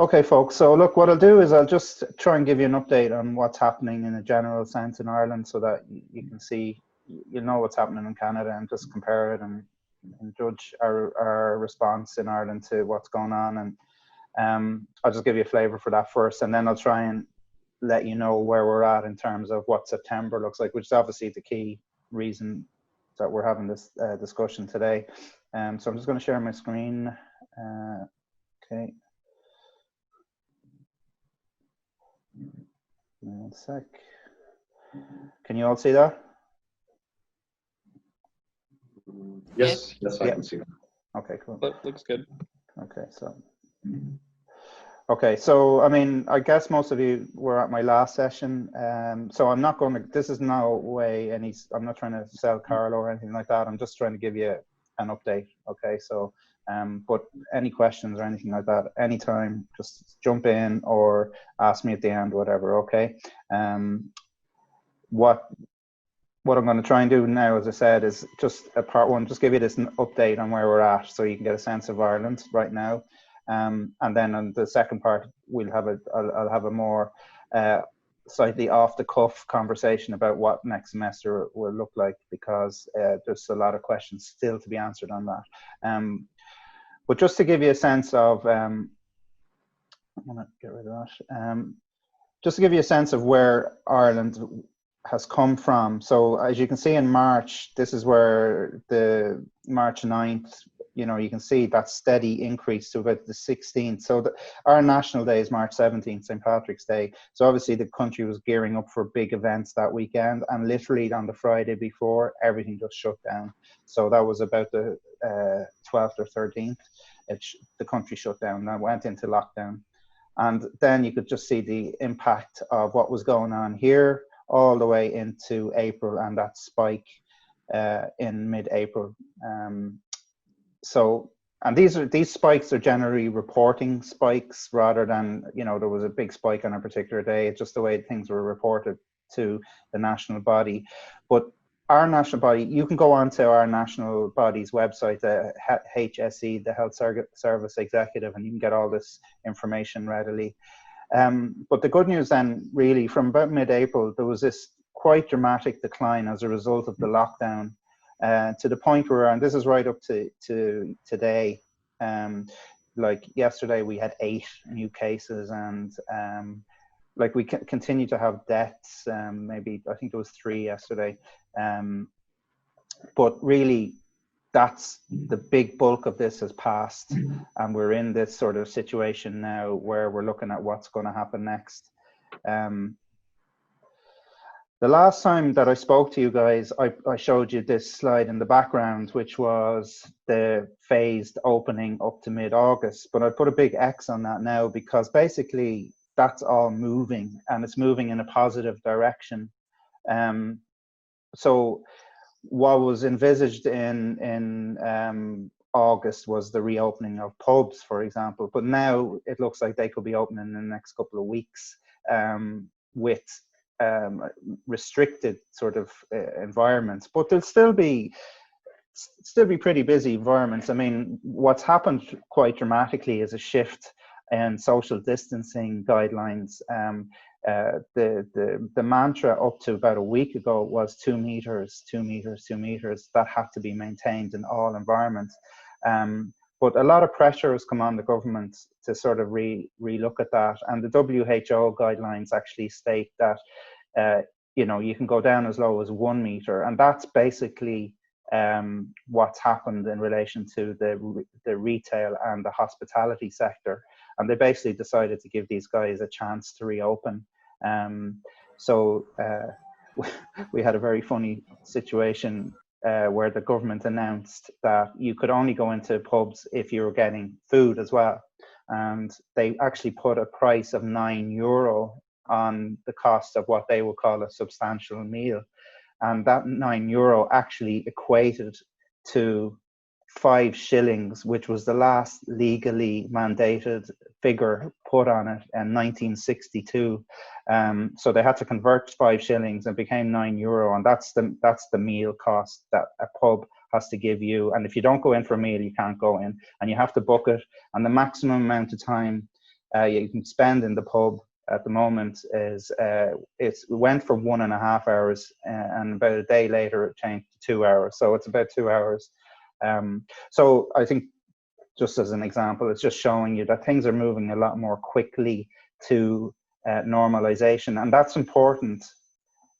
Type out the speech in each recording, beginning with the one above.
Okay, folks. So look, what I'll do is I'll just try and give you an update on what's happening in a general sense in Ireland, so that you can see, you know, what's happening in Canada, and just compare it and judge our response in Ireland to what's going on. And I'll just give you a flavour for that first, and then I'll try and let you know where we're at in terms of what September looks like, which is obviously the key reason that we're having this discussion today. So I'm just going to share my screen. Okay. One sec. Can you all see that? Yes, I can see that. Okay, cool. Looks good. Okay, so I mean, I guess most of you were at my last session, so I'm not going to, this is no way I'm not trying to sell Carlow or anything like that. I'm just trying to give you an update. Okay, so but any questions or anything like that, anytime, just jump in or ask me at the end, whatever. Okay. What I'm going to try and do now, as I said, is just a part one, just give you this update on where we're at, so you can get a sense of Ireland right now. And then on the second part, I'll have a more slightly off the cuff conversation about what next semester will look like, because there's a lot of questions still to be answered on that. But just to give you a sense of, I'm going to get rid of that. Just to give you a sense of where Ireland has come from. So as you can see in March, this is where the March 9th, you know, you can see that steady increase to about the 16th. So our national day is March 17th, St. Patrick's Day. So obviously the country was gearing up for big events that weekend, and literally on the Friday before, everything just shut down. So that was about the 12th or 13th, the country shut down and went into lockdown. And then you could just see the impact of what was going on here all the way into April, and that spike in mid-April. So, and these spikes are generally reporting spikes rather than, you know, there was a big spike on a particular day. It's just the way things were reported to the national body. But our national body, you can go onto our national body's website, the HSE, the Health Service Executive, and you can get all this information readily. But the good news then, really, from about mid-April, there was this quite dramatic decline as a result of the lockdown, to the point where, and this is right up to today, like yesterday we had 8 new cases, and like we continue to have deaths, maybe I think there was 3 yesterday, but really that's the big bulk of this has passed, and we're in this sort of situation now where we're looking at what's going to happen next. The last time that I spoke to you guys, I showed you this slide in the background, which was the phased opening up to mid-August, but I put a big X on that now, because basically that's all moving, and it's moving in a positive direction. So what was envisaged in August was the reopening of pubs, for example, but now it looks like they could be opening in the next couple of weeks, with restricted sort of environments, but they'll still be pretty busy environments. I mean, what's happened quite dramatically is a shift in social distancing guidelines. The mantra up to about a week ago was 2 meters, 2 meters, 2 meters. That had to be maintained in all environments. But a lot of pressure has come on the government to sort of re-look at that. And the WHO guidelines actually state that, you know, you can go down as low as 1 meter. And that's basically what's happened in relation to the retail and the hospitality sector. And they basically decided to give these guys a chance to reopen. So we had a very funny situation where the government announced that you could only go into pubs if you were getting food as well. And they actually put a price of €9 on the cost of what they would call a substantial meal. And that €9 actually equated to 5 shillings, which was the last legally mandated figure put on it in 1962. So they had to convert 5 shillings and became €9, and that's the meal cost that a pub has to give you. And if you don't go in for a meal, you can't go in, and you have to book it. And the maximum amount of time you can spend in the pub at the moment is it went for 1.5 hours, and about a day later it changed to 2 hours. So it's about 2 hours. So I think, just as an example, it's just showing you that things are moving a lot more quickly to normalization, and that's important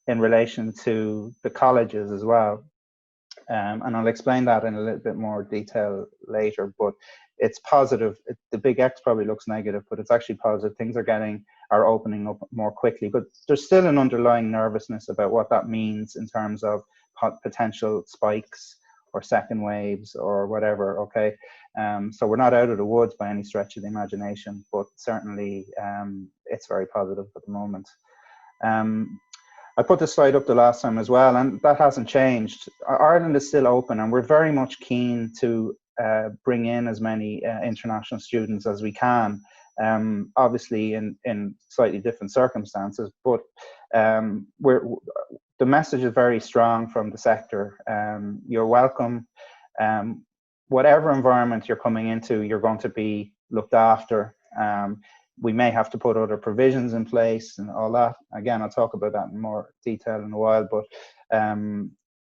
in relation to the colleges as well. And I'll explain that in a little bit more detail later, but it's positive. The big X probably looks negative, but it's actually positive. Things are opening up more quickly, but there's still an underlying nervousness about what that means in terms of potential spikes or second waves or whatever, okay? So we're not out of the woods by any stretch of the imagination, but certainly it's very positive at the moment. I put this slide up the last time as well, and that hasn't changed. Ireland is still open, and we're very much keen to bring in as many international students as we can, obviously in slightly different circumstances, but the message is very strong from the sector. You're welcome. Whatever environment you're coming into, you're going to be looked after. We may have to put other provisions in place and all that. Again, I'll talk about that in more detail in a while, but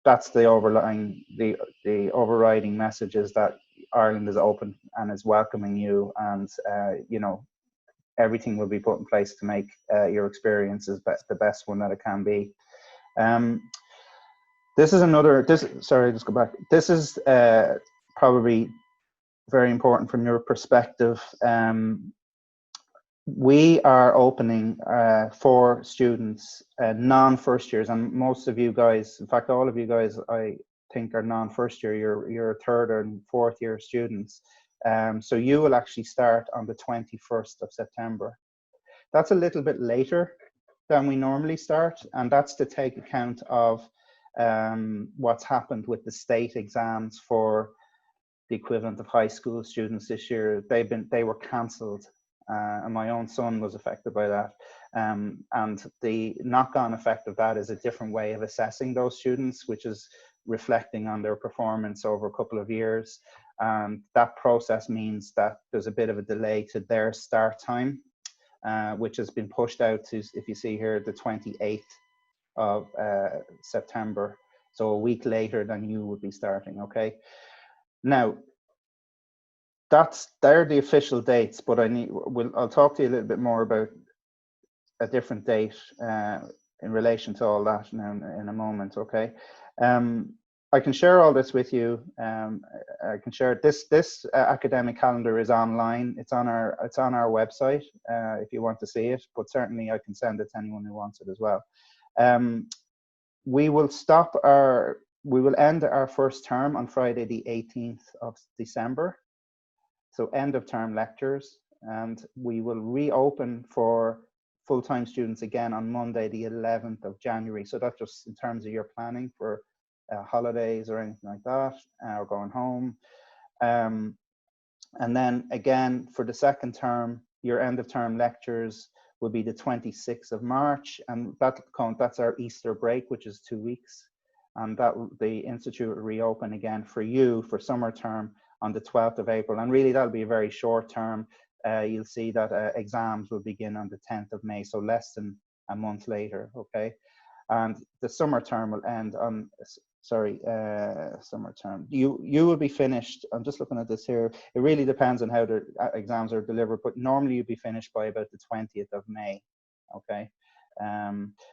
that's the overriding message, is that Ireland is open and is welcoming you, and you know, everything will be put in place to make your experiences the best one that it can be. This is probably very important from your perspective. We are opening for students, non-first years, and most of you guys, in fact all of you guys, I think, are non-first year. You're third and fourth year students. So you will actually start on the 21st of September. That's a little bit later than we normally start, and that's to take account of what's happened with the state exams for the equivalent of high school students this year. They were cancelled. And my own son was affected by that. And the knock-on effect of that is a different way of assessing those students, which is reflecting on their performance over a couple of years. And that process means that there's a bit of a delay to their start time, which has been pushed out to, if you see here, the 28th of September. So a week later than you would be starting, okay? Now, they're the official dates, but I'll talk to you a little bit more about a different date in relation to all that now in a moment, okay? I can share all this with you. I can share this academic calendar is online. It's on our website if you want to see it, but certainly I can send it to anyone who wants it as well. We will end our first term on Friday the 18th of December. So end of term lectures, and we will reopen for full-time students again on Monday the 11th of January. So that's just in terms of your planning for holidays or anything like that, or going home. And then again for the second term, your end of term lectures will be the 26th of March, and that's our Easter break, which is 2 weeks, and the institute will reopen again for you for summer term on the 12th of April. And really that'll be a very short term. You'll see that exams will begin on the 10th of May, so less than a month later, okay? And the summer term will end on, summer term. You will be finished, I'm just looking at this here, it really depends on how the exams are delivered, but normally you'll be finished by about the 20th of May, okay?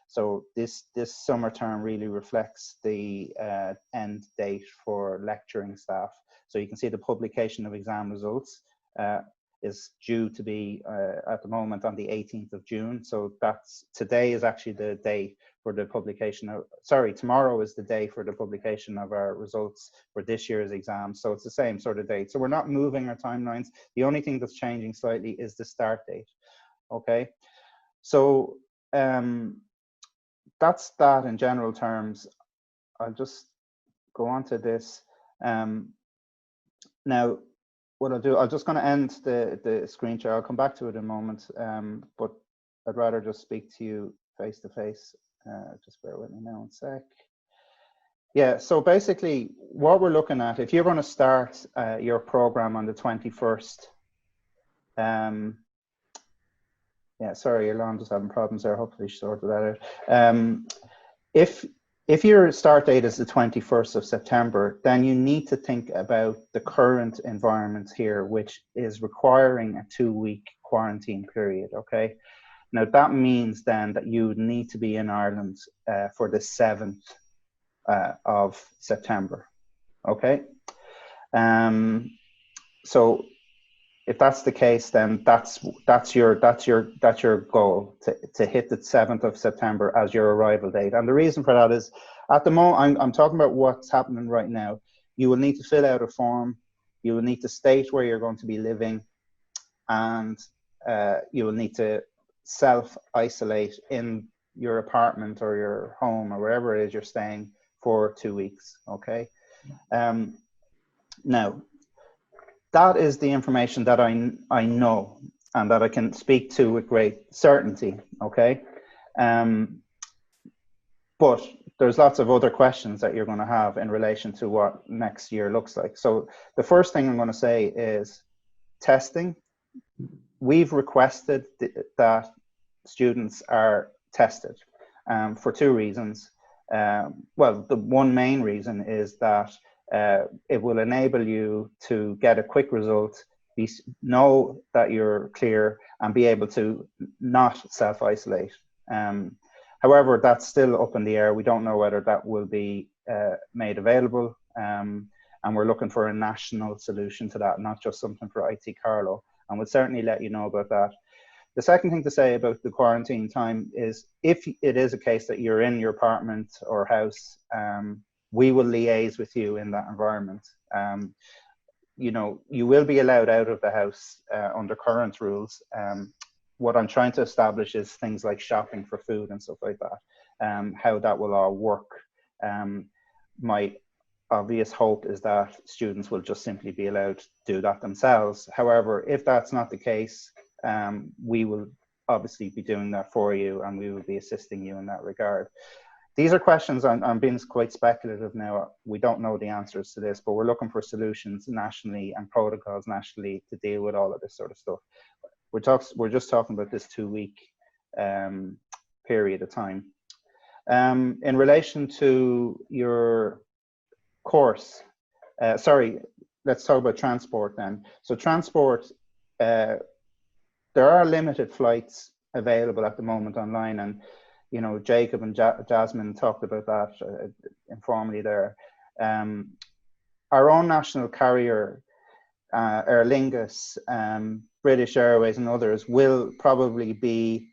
So this summer term really reflects the end date for lecturing staff. So you can see the publication of exam results is due to be at the moment on the 18th of June. So today is actually the day for the publication of, tomorrow is the day for the publication of our results for this year's exams. So it's the same sort of date. So we're not moving our timelines. The only thing that's changing slightly is the start date, okay? So that's that in general terms. I'll just go on to this. Now, what I'll do, I'm just going to end the screen share. I'll come back to it in a moment, but I'd rather just speak to you face to face. Just bear with me now one sec. Yeah, so basically what we're looking at, if you're going to start your program on the 21st, Yeah, sorry, your alarm just having problems there. Hopefully she sorted that out. If your start date is the 21st of September, then you need to think about the current environment here, which is requiring a 2-week quarantine period, okay? Now that means then that you need to be in Ireland for the 7th of September, okay? So if that's the case, then that's your goal, to hit the 7th of September as your arrival date. And the reason for that is, at the moment, I'm talking about what's happening right now. You will need to fill out a form. You will need to state where you're going to be living, and you will need to self-isolate in your apartment or your home or wherever it is you're staying for 2 weeks. Okay. Now, that is the information that I know and that I can speak to with great certainty, okay? But there's lots of other questions that you're going to have in relation to what next year looks like. So the first thing I'm going to say is testing. We've requested that students are tested for 2 reasons. Well, the one main reason is that it will enable you to get a quick result, know that you're clear, and be able to not self-isolate. However, that's still up in the air. We don't know whether that will be made available, and we're looking for a national solution to that, not just something for IT Carlow, and we'll certainly let you know about that. The second thing to say about the quarantine time is, if it is a case that you're in your apartment or house, we will liaise with you in that environment. You know, you will be allowed out of the house under current rules. What I'm trying to establish is things like shopping for food and stuff like that, how that will all work. My obvious hope is that students will just simply be allowed to do that themselves. However, if that's not the case, we will obviously be doing that for you, and we will be assisting you in that regard. These are questions, I'm being quite speculative now. We don't know the answers to this, but we're looking for solutions nationally and protocols nationally to deal with all of this sort of stuff. We're just talking about this 2-week period of time. In relation to your course, sorry, let's talk about transport then. So transport, there are limited flights available at the moment online, and you know, Jacob and Jasmine talked about that informally there. Our own national carrier, Aer Lingus, British Airways and others will probably be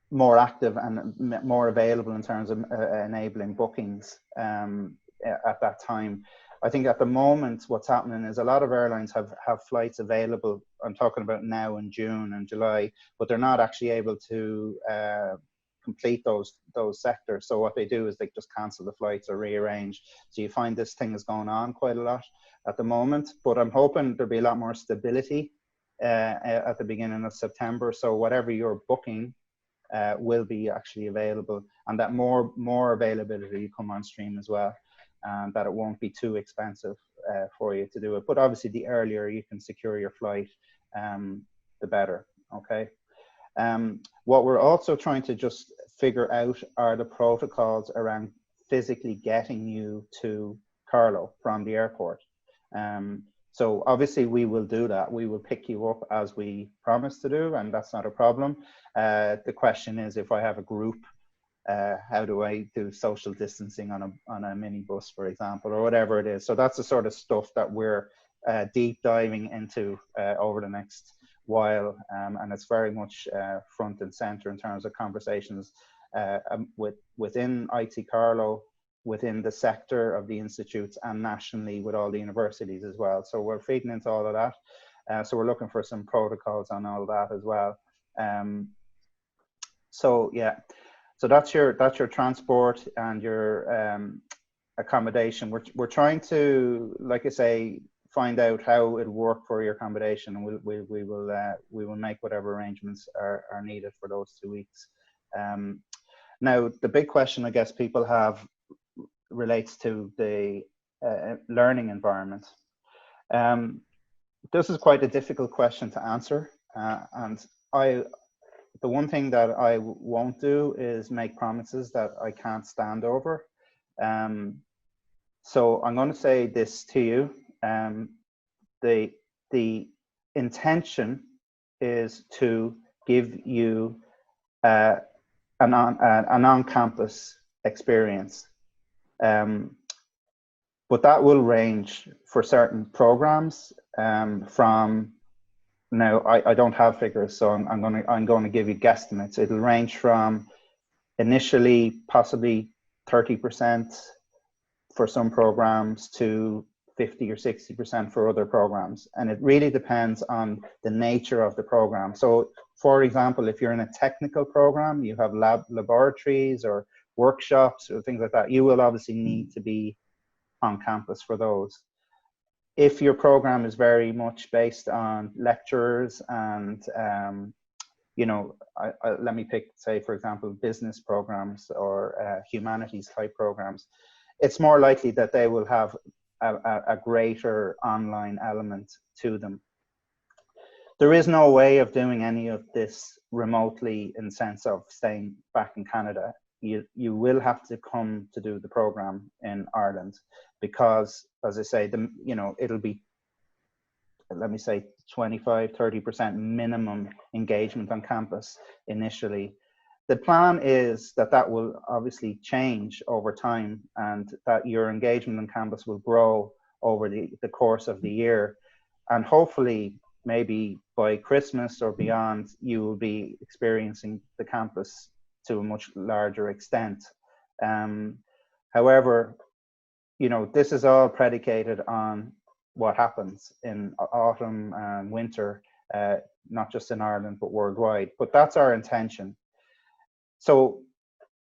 more active and more available in terms of enabling bookings at that time. I think at the moment what's happening is a lot of airlines have flights available. I'm talking about now in June and July, but they're not actually able to complete those sectors. So what they do is they just cancel the flights or rearrange. So you find this thing is going on quite a lot at the moment, but I'm hoping there'll be a lot more stability at the beginning of September. So whatever you're booking will be actually available, and that more availability will come on stream as well. And that it won't be too expensive for you to do it. But obviously, the earlier you can secure your flight, the better, okay? What we're also trying to just figure out are the protocols around physically getting you to Carlow from the airport. So obviously we will do that. We will pick you up as we promised to do, and that's not a problem. The question is, if I have a group, how do I do social distancing on a minibus, for example, or whatever it is. So that's the sort of stuff that we're deep diving into over the next while, and it's very much front and center in terms of conversations within IT Carlow, within the sector of the institutes, and nationally with all the universities as well. So we're feeding into all of that. So we're looking for some protocols on all that as well. So yeah. So that's your transport and your accommodation. We're trying to, like I say, find out how it'll work for your accommodation, and we will make whatever arrangements are needed for those 2 weeks. Now, the big question I guess people have relates to the learning environment. This is quite a difficult question to answer. And the one thing that I won't do is make promises that I can't stand over. So I'm going to say this to you. The intention is to give you an on-campus experience. But that will range for certain programs from, now I don't have figures, so I'm going to give you guesstimates. It'll range from initially possibly 30% for some programs to 50 or 60% for other programs. And it really depends on the nature of the program. So for example, if you're in a technical program, you have laboratories or workshops or things like that, you will obviously need to be on campus for those. If your program is very much based on lecturers and, you know, let me pick, say, for example, business programs or humanities type programs, it's more likely that they will have a greater online element to them. There is no way of doing any of this remotely in the sense of staying back in Canada. You will have to come to do the program in Ireland because, as I say, you know, it'll be, let me say, 25–30% minimum engagement on campus initially. The plan is that that will obviously change over time and that your engagement on campus will grow over the course of the year. And hopefully, maybe by Christmas or beyond, you will be experiencing the campus to a much larger extent. However, you know, this is all predicated on what happens in autumn and winter, not just in Ireland, but worldwide. But that's our intention. So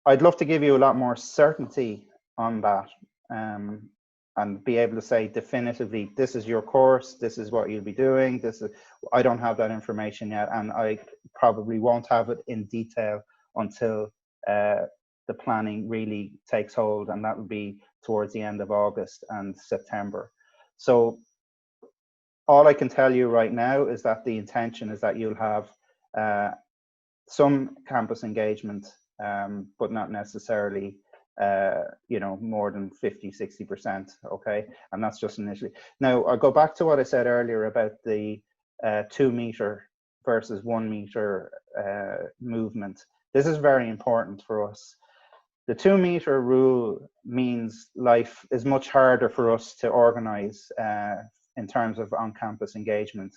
I'd love to give you a lot more certainty on that and be able to say definitively, this is your course, this is what you'll be doing. I don't have that information yet, and I probably won't have it in detail until the planning really takes hold, and that will be towards the end of August and September. So all I can tell you right now is that the intention is that you'll have some campus engagement, but not necessarily, you know, more than 50–60%. Okay, and that's just initially. Now I'll go back to what I said earlier about the 2 meter versus 1 meter movement. This is very important for us. The 2 meter rule means life is much harder for us to organize in terms of on-campus engagement.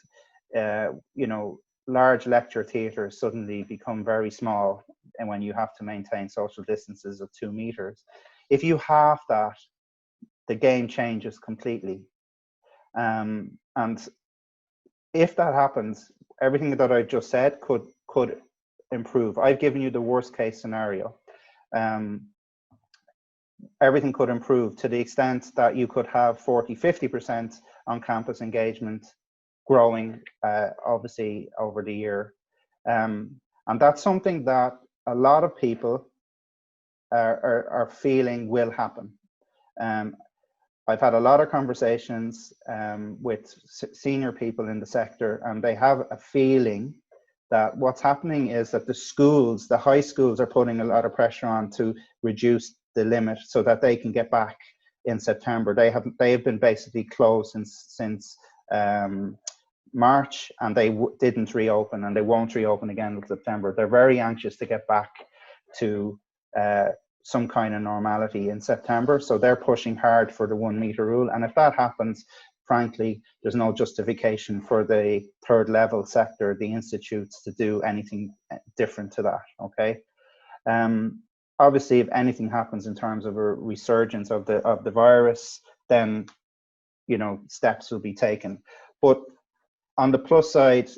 You know, large lecture theatres suddenly become very small, and when you have to maintain social distances of 2 meters. If you halve that, the game changes completely. And if that happens, everything that I just said could improve. I've given you the worst case scenario. Everything could improve to the extent that you could have 40–50% on campus engagement growing, obviously, over the year. And that's something that a lot of people are feeling will happen. I've had a lot of conversations with senior people in the sector, and they have a feeling that what's happening is that the schools, the high schools, are putting a lot of pressure on to reduce the limit so that they can get back in September. They have been basically closed since March, and they didn't reopen, and they won't reopen again in September. They're very anxious to get back to some kind of normality in September, so they're pushing hard for the 1 meter rule. And if that happens, frankly, there's no justification for the third level sector, the institutes, to do anything different to that. Okay. Obviously, if anything happens in terms of a resurgence of the virus, then, you know, steps will be taken. But on the plus side,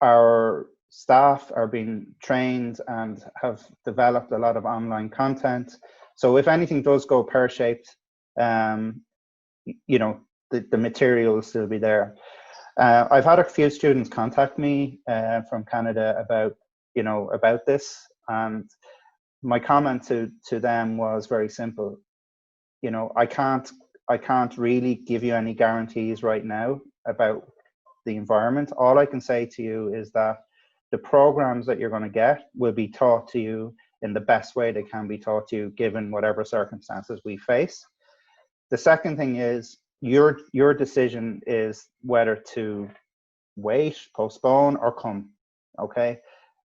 our staff are being trained and have developed a lot of online content. So if anything does go pear-shaped, you know, the material will still be there. I've had a few students contact me from Canada about, you know, about this, and my comment to them was very simple. You know, I can't really give you any guarantees right now about the environment. All I can say to you is that the programs that you're going to get will be taught to you in the best way they can be taught to you, given whatever circumstances we face. The second thing is your decision is whether to wait, postpone, or come. Okay.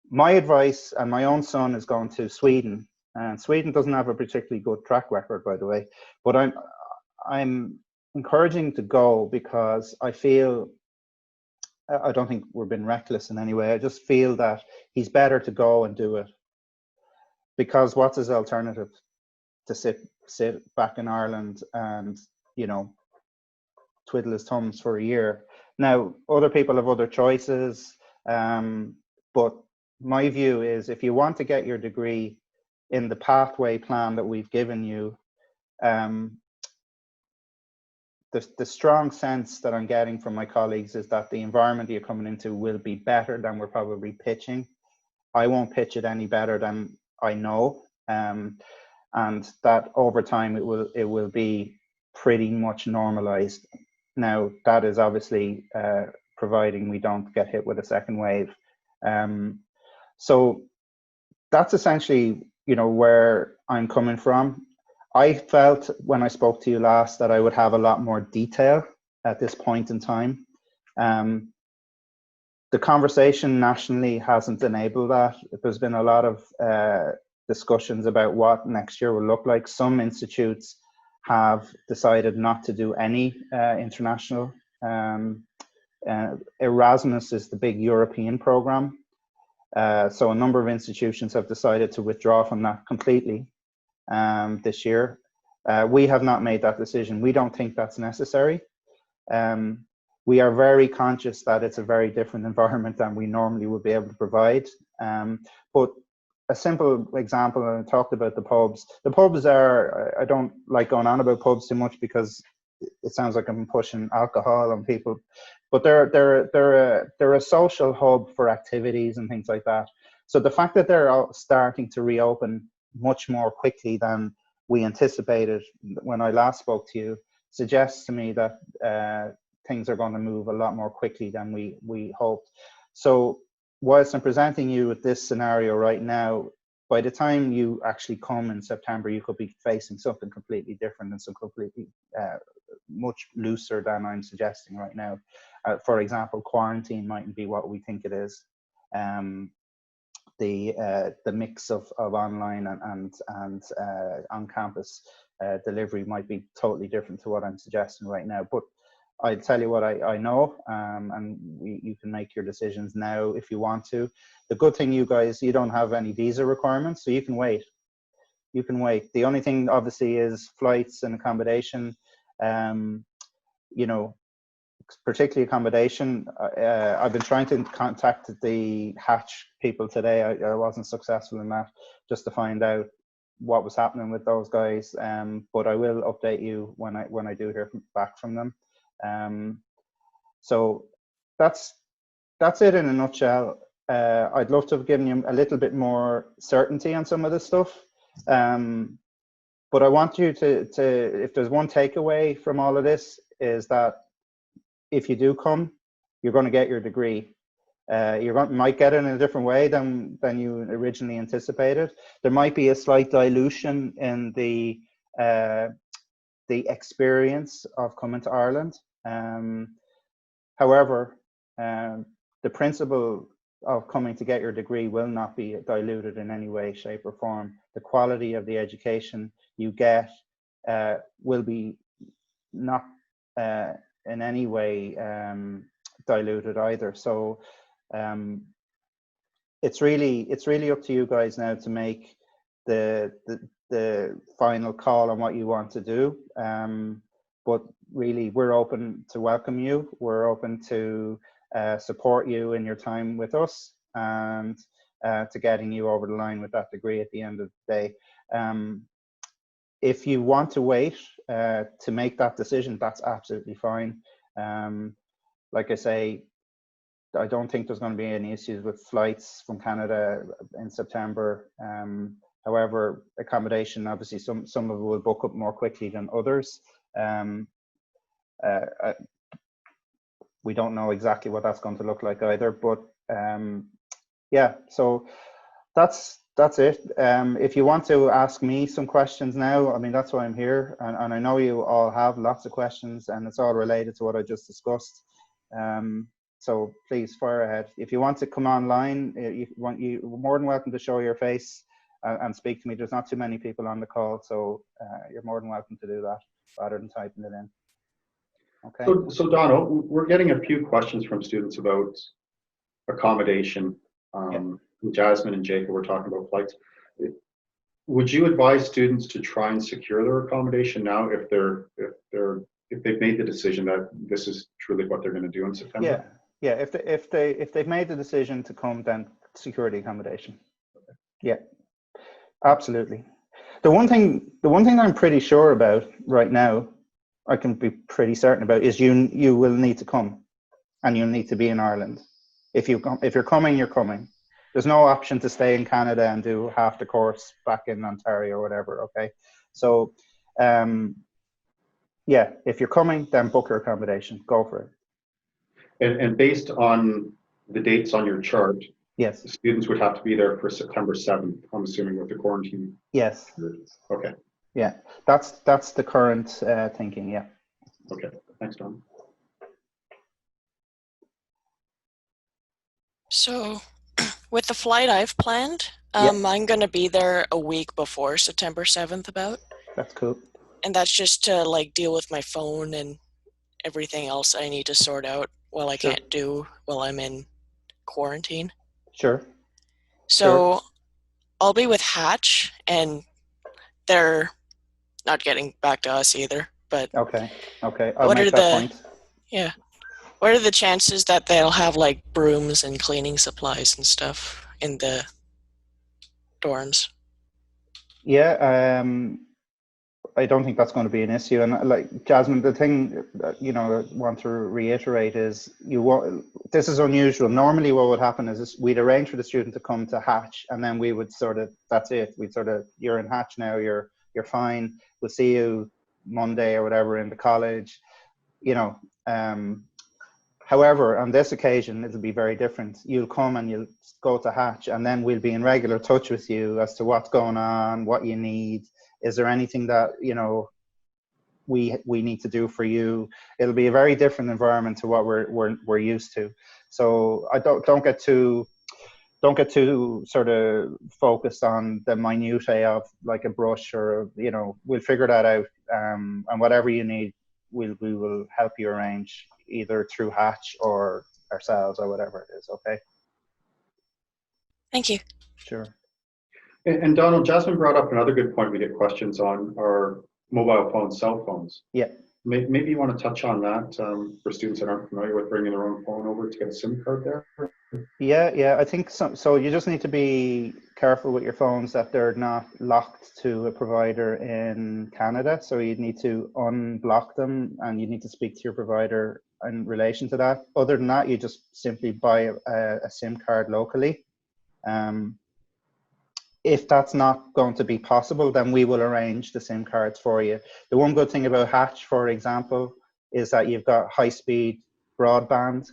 My advice, and my own son is going to Sweden, and Sweden doesn't have a particularly good track record, by the way, but I'm encouraging to go because I feel, I don't think we're being reckless in any way. I just feel that he's better to go and do it, because what's his alternative? To sit back in Ireland and, you know, twiddle his thumbs for a year. Now, other people have other choices, but my view is if you want to get your degree in the pathway plan that we've given you, the strong sense that I'm getting from my colleagues is that the environment you're coming into will be better than we're probably pitching. I won't pitch it any better than I know, and that over time it will be pretty much normalized. Now, that is obviously providing we don't get hit with a second wave. So that's essentially, you know, where I'm coming from. I felt when I spoke to you last that I would have a lot more detail at this point in time. The conversation nationally hasn't enabled that. There's been a lot of discussions about what next year will look like. Some institutes have decided not to do any international. Erasmus is the big European program. So a number of institutions have decided to withdraw from that completely this year. We have not made that decision. We don't think that's necessary. We are very conscious that it's a very different environment than we normally would be able to provide. But a simple example, and I talked about the pubs. The pubs are, I don't like going on about pubs too much because it sounds like I'm pushing alcohol on people, but they're a social hub for activities and things like that. So the fact that they're starting to reopen much more quickly than we anticipated when I last spoke to you suggests to me that things are going to move a lot more quickly than we hoped. So whilst I'm presenting you with this scenario right now, by the time you actually come in September, you could be facing something completely different and some completely much looser than I'm suggesting right now. For example, quarantine mightn't be what we think it is. The mix of online and on-campus delivery might be totally different to what I'm suggesting right now. But I'll tell you what I know, and you can make your decisions now if you want to. The good thing, you guys, you don't have any visa requirements, so you can wait. You can wait. The only thing, obviously, is flights and accommodation. You know, particularly accommodation. I've been trying to contact the Hatch people today. I wasn't successful in that, just to find out what was happening with those guys. But I will update you when I do hear back from them. So that's it in a nutshell. I'd love to have given you a little bit more certainty on some of this stuff. But I want you to, if there's one takeaway from all of this, is that if you do come, you're going to get your degree. Might get it in a different way than you originally anticipated. There might be a slight dilution in the experience of coming to Ireland. However, the principle of coming to get your degree will not be diluted in any way, shape, or form. The quality of the education you get will be not in any way diluted either. So it's really up to you guys now to make the final call on what you want to do. But really, we're open to welcome you. We're open to support you in your time with us, and to getting you over the line with that degree at the end of the day. If you want to wait to make that decision, that's absolutely fine. Like I say, I don't think there's going to be any issues with flights from Canada in September. However, accommodation, obviously, some of it will book up more quickly than others. we don't know exactly what that's going to look like either. But yeah, so that's it. If you want to ask me some questions now, I mean, that's why I'm here, and I know you all have lots of questions, and it's all related to what I just discussed. So please fire ahead. If you want to come online, you're more than welcome to show your face and speak to me. There's not too many people on the call, so you're more than welcome to do that rather than typing it in. Okay. So Donald, we're getting a few questions from students about accommodation. Jasmine and Jacob were talking about flights. Would you advise students to try and secure their accommodation now if they've made the decision that this is truly what they're going to do in September? Yeah. If they've made the decision to come, then secure the accommodation. Okay. Yeah, absolutely. The one thing I'm pretty sure about right now, I can be pretty certain about, is you will need to come, and you'll need to be in Ireland. If you're coming, you're coming. There's no option to stay in Canada and do half the course back in Ontario or whatever. Okay, so yeah, if you're coming, then book your accommodation. Go for it. And based on the dates on your chart, yes, the students would have to be there for September 7th. I'm assuming with the quarantine. Yes. Okay. Yeah, that's the current thinking. Yeah. Okay. Thanks, Don. So, with the flight I've planned, I'm going to be there a week before September 7th about. That's cool. And that's just to like deal with my phone and everything else I need to sort out while I can't do while I'm in quarantine. Sure. So I'll be with Hatch, and they're not getting back to us either. But okay. I'll make that point. Yeah. What are the chances that they'll have like brooms and cleaning supplies and stuff in the dorms? Yeah, I don't think that's going to be an issue. And like Jasmine, the thing that, I want to reiterate is this is unusual. Normally what would happen is we'd arrange for the student to come to Hatch, and then we would that's it. We'd you're in Hatch now, you're fine. We'll see you Monday or whatever in the college, however, on this occasion, it'll be very different. You'll come and you'll go to Hatch, and then we'll be in regular touch with you as to what's going on, what you need. Is there anything that, we need to do for you? It'll be a very different environment to what we're used to. So I don't get too sort of focused on the minutiae of like a brush or, we'll figure that out. And whatever you need, we will help you arrange, either through Hatch or ourselves or whatever it is. Okay. Thank you. Sure. And Donald, Jasmine brought up another good point we get questions on are mobile phones, cell phones. Yeah. Maybe you want to touch on that for students that aren't familiar with bringing their own phone over to get a SIM card there. Yeah, I think so. So you just need to be careful with your phones that they're not locked to a provider in Canada. So you need to unblock them, and you need to speak to your provider in relation to that. Other than that, you just simply buy a SIM card locally. If that's not going to be possible, then we will arrange the SIM cards for you. The one good thing about Hatch, for example, is that you've got high-speed broadband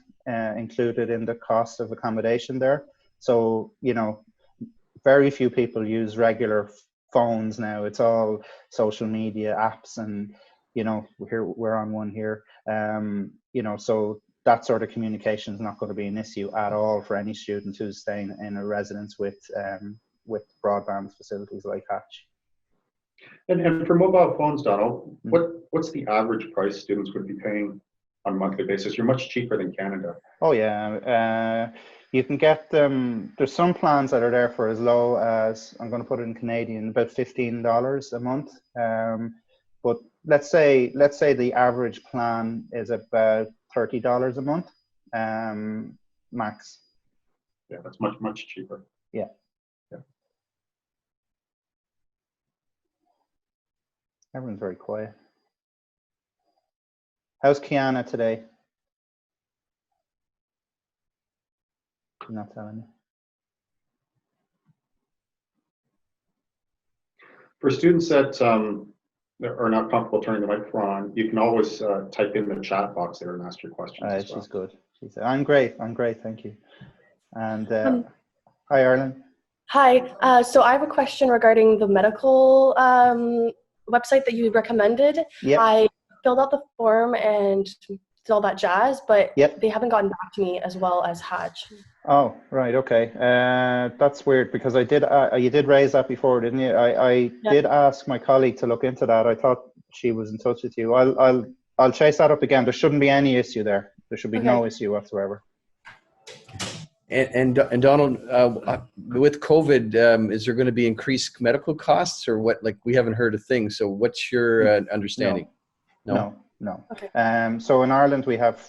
included in the cost of accommodation there. So, very few people use regular phones now. It's all social media apps, and, we're on one here. So that sort of communication is not going to be an issue at all for any student who's staying in a residence with broadband facilities like Hatch. And for mobile phones, Donald, what's the average price students would be paying on a monthly basis? You're much cheaper than Canada. Oh yeah, you can get them. There's some plans that are there for as low as, I'm going to put it in Canadian, about $15 a month. But let's say the average plan is about $30 a month, max. Yeah, that's much cheaper. Yeah. Everyone's very quiet. How's Kiana today? You're not telling me. For students that are not comfortable turning the microphone on, you can always type in the chat box there and ask your questions as well. She's good. I'm great. Thank you. And hi, Arlen. Hi. So I have a question regarding the medical website that you recommended. Yep. I filled out the form and did all that jazz, but yep. they haven't gotten back to me as well as Haj. Oh, right. Okay. That's weird because I did. You did raise that before, didn't you? I did ask my colleague to look into that. I thought she was in touch with you. I'll chase that up again. There shouldn't be any issue there. There should be no issue whatsoever. And Donald, with COVID, is there going to be increased medical costs or what? Like, we haven't heard a thing. So what's your understanding? No. Okay. So in Ireland, we have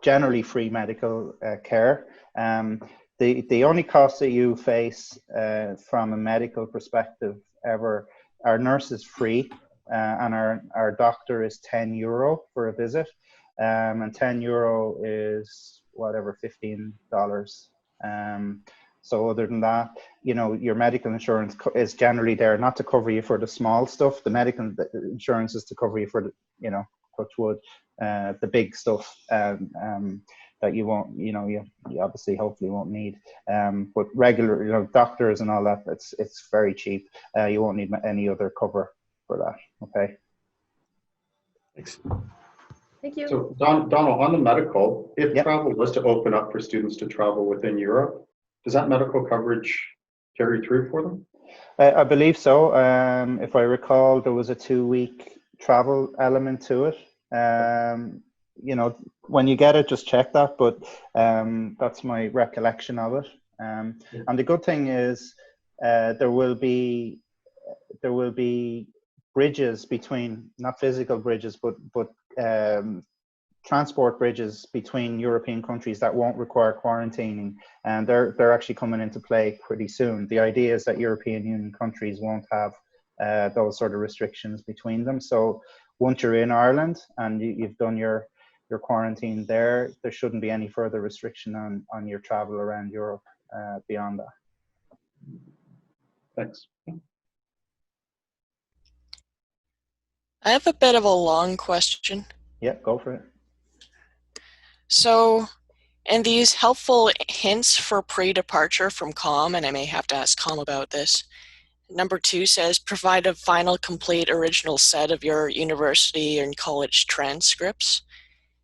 generally free medical care. The only cost that you face from a medical perspective ever, our nurse is free and our doctor is €10 for a visit. And €10 is whatever, $15. So other than that, your medical insurance is generally there not to cover you for the small stuff. The medical insurance is to cover you for the, touch wood, the big stuff that you won't, you obviously hopefully won't need. But regular, doctors and all that, it's very cheap. You won't need any other cover for that. Okay. Thanks. Thank you. So Donald, on the medical, if travel was to open up for students to travel within Europe, does that medical coverage carry through for them? I believe so. If I recall, there was a 2-week travel element to it. When you get it, just check that. But that's my recollection of it. And the good thing is there will be bridges between, not physical bridges, but transport bridges between European countries that won't require quarantining, and they're actually coming into play pretty soon. The idea is that European Union countries won't have those sort of restrictions between them. So once you're in Ireland and you've done your quarantine there shouldn't be any further restriction on your travel around Europe beyond that. Thanks. I have a bit of a long question. Yeah, go for it. So, in these helpful hints for pre-departure from KOM, and I may have to ask KOM about this, number 2 says, provide a final, complete, original set of your university and college transcripts.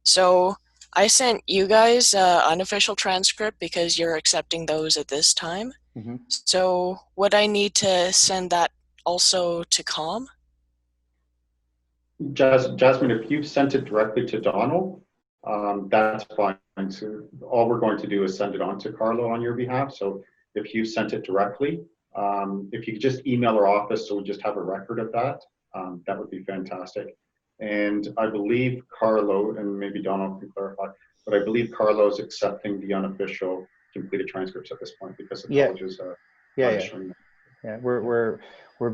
So, I sent you guys an unofficial transcript because you're accepting those at this time. Mm-hmm. So, would I need to send that also to KOM? Jasmine, if you've sent it directly to Donald, that's fine. So all we're going to do is send it on to Carlow on your behalf. So if you sent it directly, if you could just email our office so we just have a record of that, that would be fantastic. And I believe Carlow, and maybe Donald can clarify, but I believe Carlow is accepting the unofficial completed transcripts at this point because the colleges are issuing them. Yeah, we're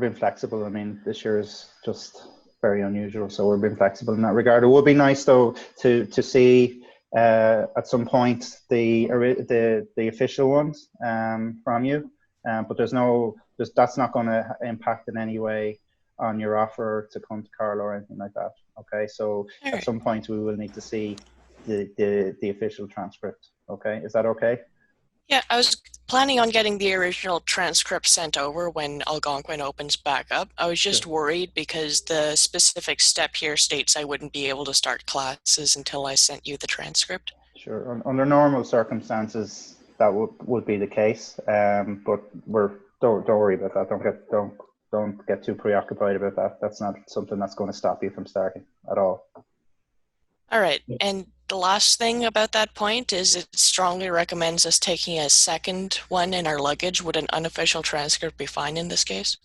being flexible. I mean, this year is just very unusual, so we're being flexible in that regard. It would be nice though to see at some point the official ones from you, but that's not going to impact in any way on your offer to come to Carlow or anything like that. Okay, so at some point we will need to see the official transcript. Okay, is that okay? Yeah, I was planning on getting the original transcript sent over when Algonquin opens back up. I was just worried because the specific step here states I wouldn't be able to start classes until I sent you the transcript. Sure. Under normal circumstances, that would be the case. But don't worry about that. Don't get too preoccupied about that. That's not something that's going to stop you from starting at all. All right. And the last thing about that point is it strongly recommends us taking a second one in our luggage. Would an unofficial transcript be fine in this case?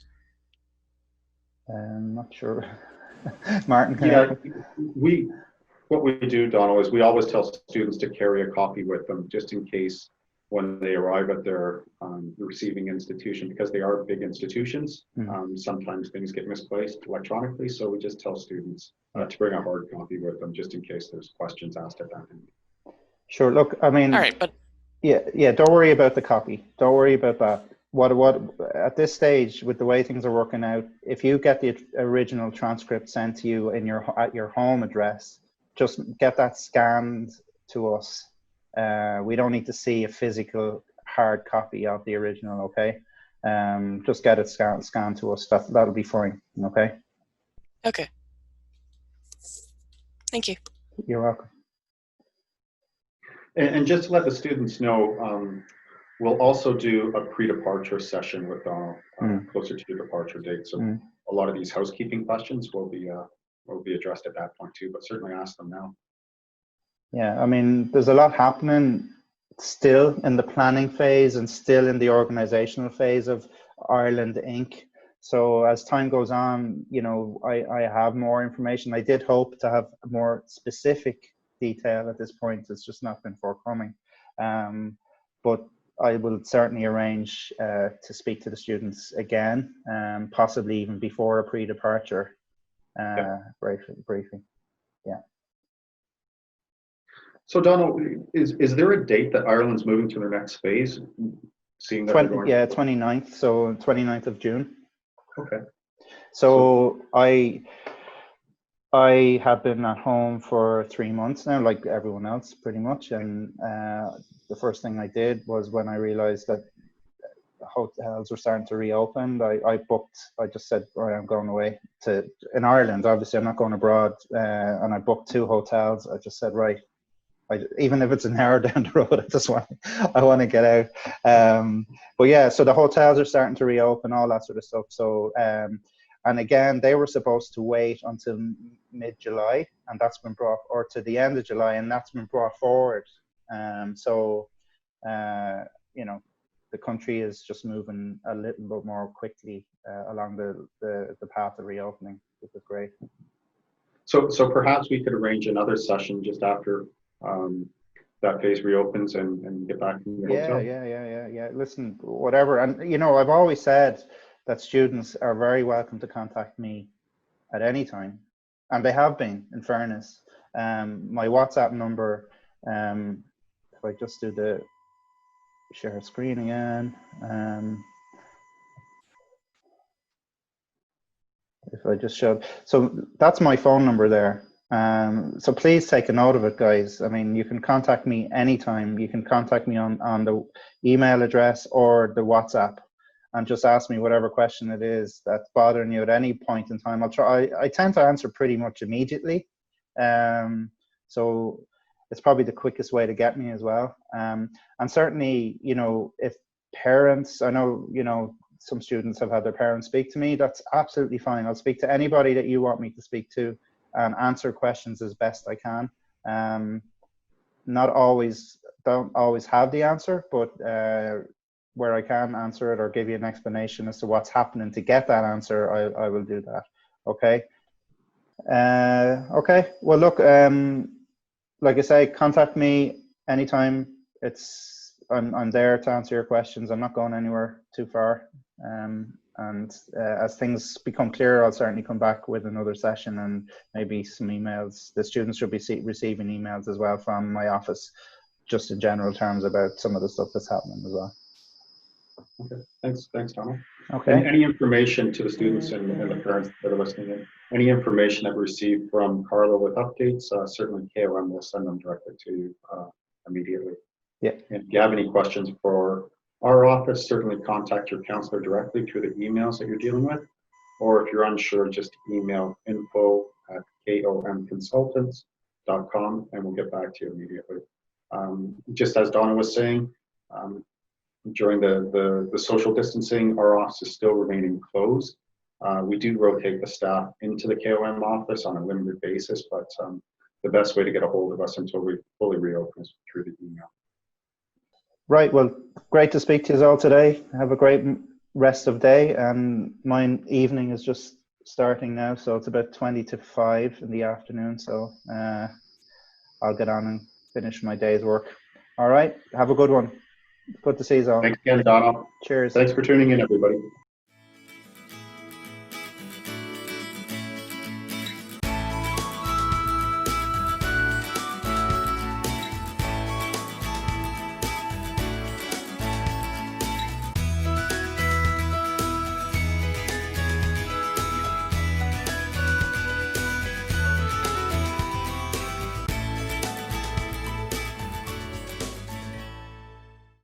I'm not sure. Martin, what we do, Donald, is we always tell students to carry a copy with them just in case when they arrive at their receiving institution, because they are big institutions. Sometimes things get misplaced electronically, so we just tell students to bring a hard copy with them just in case there's questions asked at that end. Sure. Look, I mean, all right, but yeah. Don't worry about the copy. Don't worry about that. what at this stage, with the way things are working out, if you get the original transcript sent to you in at your home address, just get that scanned to us. We don't need to see a physical hard copy of the original, okay? Just get it scanned to us. That'll be fine, okay? Okay. Thank you. You're welcome. And just to let the students know, we'll also do a pre-departure session with Donald closer to the departure date. So a lot of these housekeeping questions will be addressed at that point too, but certainly ask them now. Yeah, I mean, there's a lot happening still in the planning phase and still in the organizational phase of Ireland Inc. So as time goes on, you know, I have more information. I did hope to have more specific detail at this point. It's just not been forthcoming. But I will certainly arrange to speak to the students again, possibly even before a pre-departure briefing. Yeah. So Donald, is there a date that Ireland's moving to their next phase? Seeing that 29th, so 29th of June. Okay. So I have been at home for 3 months now, like everyone else, pretty much. And the first thing I did was, when I realized that hotels were starting to reopen, I just said, all right, I'm going away in Ireland. Obviously, I'm not going abroad. And I booked 2 hotels. I just said, right, even if it's an hour down the road, I want to get out. But yeah, so the hotels are starting to reopen, all that sort of stuff. So, and again, they were supposed to wait until mid-July, and that's been or to the end of July, and that's been brought forward. So, you know, the country is just moving a little bit more quickly along the path of reopening, which is great. So perhaps we could arrange another session just after that phase reopens and get back in the hotel. Yeah. Listen, whatever. And, you know, I've always said that students are very welcome to contact me at any time. And they have been, in fairness. My WhatsApp number, if I just do the share screen again. If I just showed, so that's my phone number there. So please take a note of it, guys. I mean, you can contact me anytime. You can contact me on the email address or the WhatsApp, and just ask me whatever question it is that's bothering you at any point in time. I tend to answer pretty much immediately. So it's probably the quickest way to get me as well. And certainly, you know, if parents, I know, you know, some students have had their parents speak to me, that's absolutely fine. I'll speak to anybody that you want me to speak to and answer questions as best I can. Don't always have the answer, but where I can answer it or give you an explanation as to what's happening to get that answer, I will do that. Okay. Okay. Well, look, like I say, contact me anytime. I'm there to answer your questions. I'm not going anywhere too far. And as things become clearer, I'll certainly come back with another session and maybe some emails. The students should be receiving emails as well from my office, just in general terms about some of the stuff that's happening as well. Okay, thanks, Donald. Okay. And any information to the students and the parents that are listening in, any information that we receive from Carlow with updates, certainly KOM will send them directly to you immediately. Yeah. And if you have any questions for our office, certainly contact your counselor directly through the emails that you're dealing with. Or if you're unsure, just email info@komconsultants.com and we'll get back to you immediately. Just as Donna was saying, during the social distancing, our office is still remaining closed. We do rotate the staff into the KOM office on a limited basis, but the best way to get a hold of us until we fully reopen is through the email. Right. Well, great to speak to you all today. Have a great rest of day. And my evening is just starting now, so it's about 20 to 5 in the afternoon. So I'll get on and finish my day's work. All right. Have a good one. Good to see you all. Thanks again, Donald. Cheers. Thanks for tuning in, everybody.